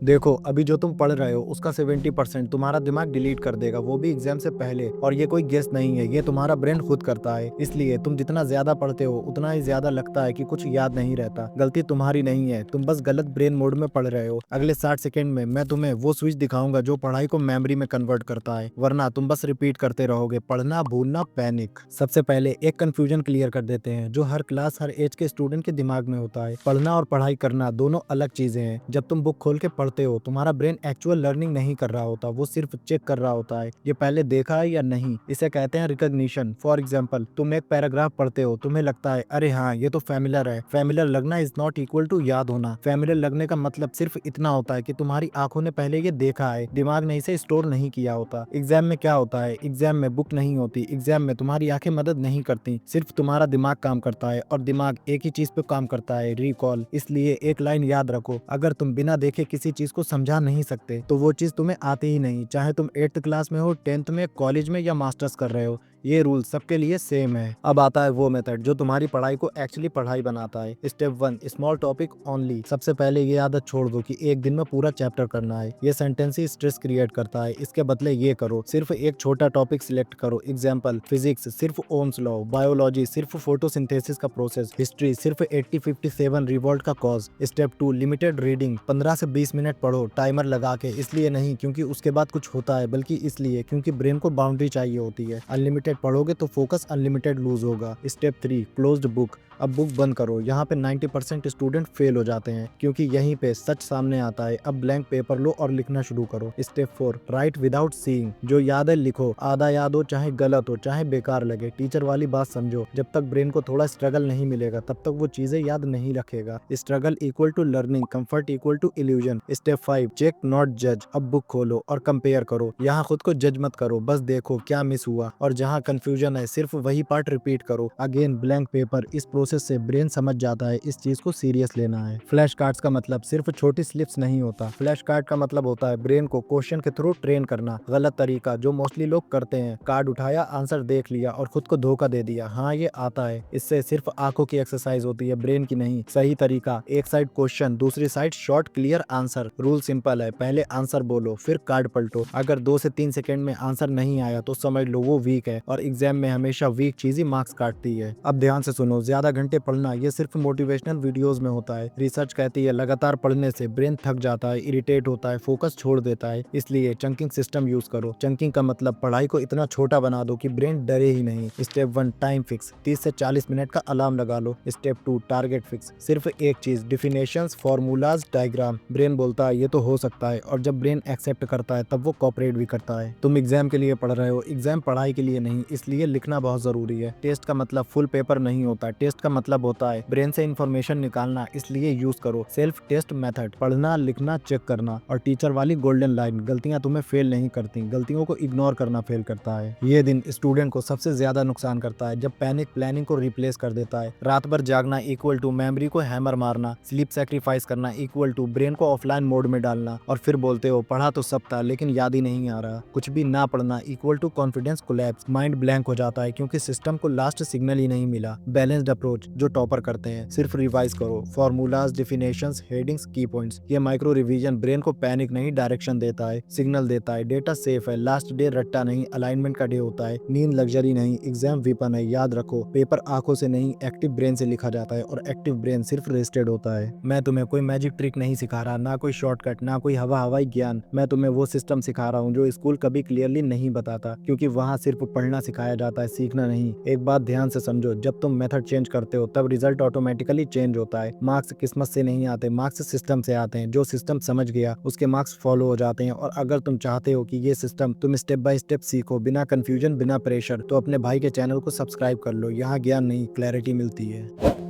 देखो, अभी जो तुम पढ़ रहे हो उसका 70% तुम्हारा दिमाग डिलीट कर देगा, वो भी एग्जाम से पहले। और ये कोई गेस नहीं है, ये तुम्हारा ब्रेन खुद करता है। इसलिए तुम जितना ज्यादा पढ़ते हो उतना ही ज्यादा लगता है कि कुछ याद नहीं रहता। गलती तुम्हारी नहीं है, तुम बस गलत ब्रेन मोड में पढ़ रहे हो। अगले 60 सेकंड में मैं तुम्हें वो स्विच दिखाऊंगा जो पढ़ाई को मेमोरी में कन्वर्ट करता है, वरना तुम बस रिपीट करते रहोगे। पढ़ना भूलना पैनिक। सबसे पहले एक कंफ्यूजन क्लियर कर देते हैं जो हर क्लास हर एज के स्टूडेंट के दिमाग में होता है। पढ़ना और पढ़ाई करना दोनों अलग चीजें हैं। जब तुम बुक खोल के पढ़ते हो तुम्हारा ब्रेन एक्चुअल लर्निंग नहीं कर रहा होता, वो सिर्फ चेक कर रहा होता है ये पहले देखा है या नहीं। इसे कहते हैं रिकॉग्निशन। फॉर एग्जाम्पल, तुम एक पैराग्राफ पढ़ते हो, तुम्हें लगता है अरे हाँ ये तो फैमिलियर है। फैमिलियर लगना इज नॉट इक्वल टू याद होना। फैमिलियर लगने का मतलब सिर्फ इतना होता है कि तुम्हारी आंखों ने पहले ये देखा है, दिमाग ने इसे स्टोर नहीं किया होता। एग्जाम में क्या होता है, एग्जाम में बुक नहीं होती, एग्जाम में तुम्हारी आंखें मदद नहीं करती, सिर्फ तुम्हारा दिमाग काम करता है। और दिमाग एक ही चीज पे काम करता है, रिकॉल। इसलिए एक लाइन याद रखो, अगर तुम बिना देखे किसी चीज को समझा नहीं सकते तो वो चीज तुम्हें आती ही नहीं, चाहे तुम 8th क्लास में हो, 10th में, कॉलेज में या मास्टर्स कर रहे हो। ये रूल सबके लिए सेम है। अब आता है वो मेथड जो तुम्हारी पढ़ाई को एक्चुअली पढ़ाई बनाता है। Step 1, small topic only. सबसे पहले ये आदत छोड़ दो कि एक दिन में पूरा चैप्टर करना है। ये सेंटेंस ही स्ट्रेस क्रिएट करता है। इसके बदले ये करो, सिर्फ एक छोटा टॉपिक सिलेक्ट करो। एग्जाम्पल, फिजिक्स सिर्फ ओम्स लॉ, बायोलॉजी सिर्फ फोटोसिंथेसिस का प्रोसेस, हिस्ट्री सिर्फ 8057 रिवॉल्ट का कॉज। Step 2, limited reading. 15 से 20 मिनट पढ़ो, टाइमर लगा के। इसलिए नहीं क्योंकि उसके बाद कुछ होता है, बल्कि इसलिए क्योंकि ब्रेन को बाउंड्री चाहिए होती है। अनलिमिटेड पढ़ोगे तो फोकस अनलिमिटेड लूज होगा। Step 3, closed book. अब बुक बंद करो। यहाँ पे 90% स्टूडेंट फेल हो जाते हैं क्योंकि यहीं पे सच सामने आता है। अब ब्लैंक पेपर लो और लिखना शुरू करो। Step 4, right without seeing. जो याद है लिखो, आधा याद हो चाहे गलत हो चाहे बेकार लगे। टीचर वाली बात समझो, जब तक ब्रेन को थोड़ा स्ट्रगल नहीं मिलेगा तब तक वो चीजें याद नहीं रखेगा। Struggle equal to learning, comfort equal to illusion. Step 5, check not जज। अब बुक खोलो और कंपेयर करो। यहाँ खुद को जज मत करो, बस देखो क्या मिस हुआ और जहाँ कंफ्यूजन है सिर्फ वही पार्ट रिपीट करो। Again blank paper. इस प्रोसेस से ब्रेन समझ जाता है इस चीज को सीरियस लेना है। फ्लैश कार्ड्स का मतलब सिर्फ छोटी स्लिप्स नहीं होता। फ्लैश कार्ड का मतलब होता है ब्रेन को क्वेश्चन के थ्रू ट्रेन करना। गलत तरीका जो मोस्टली लोग करते हैं, कार्ड उठाया, आंसर देख लिया और खुद को धोखा दे दिया। हाँ ये आता है, इससे सिर्फ आंखों की एक्सरसाइज होती है, ब्रेन की नहीं। सही तरीका, एक साइड क्वेश्चन दूसरी side short clear answer. Rule simple है, पहले आंसर बोलो फिर कार्ड पलटो। अगर 2 से 3 सेकंड में आंसर नहीं आया तो समझ लो वो वीक है, और एग्जाम में हमेशा वीक चीज ही मार्क्स काटती है। अब ध्यान से सुनो, ज्यादा घंटे पढ़ना ये सिर्फ मोटिवेशनल वीडियोस में होता है। रिसर्च कहती है लगातार पढ़ने से ब्रेन थक जाता है, इरिटेट होता है, फोकस छोड़ देता है। इसलिए चंकिंग सिस्टम यूज करो। चंकिंग का मतलब पढ़ाई को इतना छोटा बना दो कि ब्रेन डरे ही नहीं। Step 1, time fix. 30 से 40 मिनट का अलार्म लगा लो। Step 2, target fix. सिर्फ एक चीज, डिफिनेशंस, फॉर्मूलाज, डायग्राम। ब्रेन बोलता है ये तो हो सकता है, और जब ब्रेन एक्सेप्ट करता है तब वो कॉपरेट भी करता है। तुम एग्जाम के लिए पढ़ रहे हो, एग्जाम पढ़ाई के लिए नहीं, इसलिए लिखना बहुत जरूरी है। टेस्ट का मतलब फुल पेपर नहीं होता, टेस्ट का मतलब होता है ब्रेन से इंफॉर्मेशन निकालना, इसलिए यूज करो सेल्फ टेस्ट मेथड। पढ़ना, लिखना, चेक करना। और टीचर वाली गोल्डन लाइन, गलतियां तुम्हें फेल नहीं करती, गलतियों को इग्नोर करना फेल करता है। ये दिन स्टूडेंट को सबसे ज्यादा नुकसान करता है जब पैनिक प्लानिंग को रिप्लेस कर देता है। रात भर जागना इक्वल टू मेमोरी को हैमर मारना, स्लीप सैक्रिफाइस करना इक्वल टू ब्रेन को ऑफलाइन मोड में डालना, और फिर बोलते हो पढ़ा तो सब था लेकिन याद ही नहीं आ रहा। कुछ भी ना पढ़ना equal to confidence collapse, mind blank हो जाता है क्योंकि सिस्टम को लास्ट सिग्नल ही नहीं मिला। बैलेंस्ड अप्रोच जो टॉपर करते हैं, सिर्फ रिवाइज करो, फॉर्मूलाज, डिफिनेशंस, हेडिंग्स, की पॉइंट्स। ये माइक्रो रिवीजन ब्रेन को पैनिक नहीं डायरेक्शन देता है, सिग्नल देता है। डेटा सेफ है, लास्ट डे रट्टा नहीं, अलाइनमेंट का डे होता है। नींद लग्जरी नहीं, एग्जाम वीपन है, याद रखो। पेपर आंखों से नहीं एक्टिव ब्रेन से लिखा जाता है, और एक्टिव ब्रेन सिर्फ रेस्टेड होता है। मैं तुम्हें कोई मैजिक ट्रिक नहीं सिखा रहा, ना कोई शॉर्टकट, ना कोई हवाई ज्ञान। मैं तुम्हें वो सिस्टम सिखा रहा हूँ जो स्कूल कभी क्लियरली नहीं बताता, क्योंकि वहाँ सिर्फ पढ़ना सिखाया जाता है, सीखना नहीं। एक बात ध्यान से समझो, जब तुम मेथड चेंज करते हो तब रिजल्ट ऑटोमेटिकली चेंज होता है। मार्क्स किस्मत से नहीं आते, मार्क्स सिस्टम से आते हैं। जो सिस्टम समझ गया उसके मार्क्स फॉलो हो जाते हैं। और अगर तुम चाहते हो कि ये सिस्टम तुम स्टेप बाय स्टेप सीखो, बिना कंफ्यूजन, बिना प्रेशर, तो अपने भाई के चैनल को सब्सक्राइब कर लो। यहाँ ज्ञान नहीं, क्लैरिटी मिलती है।